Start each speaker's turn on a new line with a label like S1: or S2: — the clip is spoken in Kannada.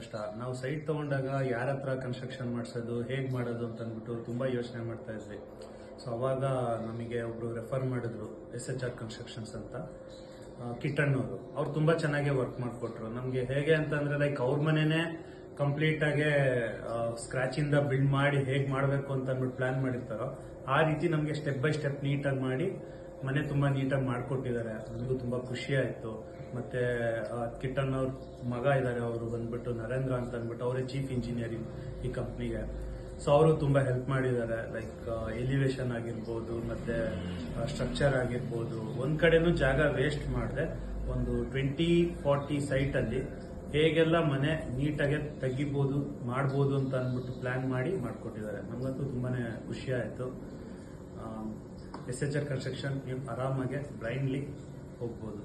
S1: ಕಷ್ಟ. ನಾವು ಸೈಟ್ ತಗೊಂಡಾಗ ಯಾರ ಹತ್ರ ಕನ್ಸ್ಟ್ರಕ್ಷನ್ ಮಾಡಿಸೋದು, ಹೇಗೆ ಮಾಡೋದು ಅಂತ ಅಂದ್ಬಿಟ್ಟು ತುಂಬ ಯೋಚನೆ ಮಾಡ್ತಾ ಇದ್ವಿ. ಸೊ ಅವಾಗ ನಮಗೆ ಒಬ್ರು ರೆಫರ್ ಮಾಡಿದ್ರು, SHR ಕನ್ಸ್ಟ್ರಕ್ಷನ್ಸ್ ಅಂತ, ಕಿಟ್ಟಣ್ಣವರು. ಅವ್ರು ತುಂಬ ಚೆನ್ನಾಗಿ ವರ್ಕ್ ಮಾಡಿಕೊಟ್ರು ನಮಗೆ. ಹೇಗೆ ಅಂತಂದ್ರೆ ಲೈಕ್ ಅವ್ರ ಮನೆನೇ ಕಂಪ್ಲೀಟ್ ಆಗಿ ಸ್ಕ್ರಾಚ್ ಇಂದ ಬಿಲ್ಡ್ ಮಾಡಿ ಹೇಗೆ ಮಾಡಬೇಕು ಅಂತ ಅಂದ್ಬಿಟ್ಟು ಪ್ಲಾನ್ ಮಾಡಿರ್ತಾರೋ ಆ ರೀತಿ ನಮಗೆ ಸ್ಟೆಪ್ ಬೈ ಸ್ಟೆಪ್ ನೀಟಾಗಿ ಮಾಡಿ ಮನೆ ತುಂಬಾ ನೀಟಾಗಿ ಮಾಡಿಕೊಟ್ಟಿದ್ದಾರೆ. ನಮಗೂ ತುಂಬಾ ಖುಷಿ ಆಯ್ತು. ಮತ್ತೆ ಕಿಟ್ಟಣ್ಣವ್ರ ಮಗ ಇದ್ದಾರೆ, ಅವರು ಬಂದ್ಬಿಟ್ಟು ನರೇಂದ್ರ ಅಂತ ಅಂದ್ಬಿಟ್ಟು, ಅವರೇ ಚೀಫ್ ಇಂಜಿನಿಯರಿಂಗ್ ಈ ಕಂಪ್ನಿಗೆ. ಸೊ ಅವರು ತುಂಬಾ ಹೆಲ್ಪ್ ಮಾಡಿದ್ದಾರೆ. ಲೈಕ್ ಎಲಿವೇಶನ್ ಆಗಿರ್ಬೋದು, ಮತ್ತೆ ಸ್ಟ್ರಕ್ಚರ್ ಆಗಿರ್ಬೋದು. ಒಂದ್ ಕಡೆನೂ ಜಾಗ ವೇಸ್ಟ್ ಮಾಡದೆ ಒಂದು 20-40 ಸೈಟ್ ಅಲ್ಲಿ ಹೇಗೆಲ್ಲ ಮನೆ ನೀಟಾಗಿ ತೆಗಿಬಹುದು ಮಾಡ್ಬೋದು ಅಂತ ಅಂದ್ಬಿಟ್ಟು ಪ್ಲಾನ್ ಮಾಡಿ ಮಾಡ್ಕೊಟ್ಟಿದ್ದಾರೆ. ನಮಗಂತೂ ತುಂಬಾನೇ ಖುಷಿ ಆಯ್ತು. SHR ಕನ್ಸ್ಟ್ರಕ್ಷನ್ ನೀವು ಆರಾಮಾಗಿ ಬ್ಲೈಂಡ್ಲಿ ಹೋಗ್ಬೋದು.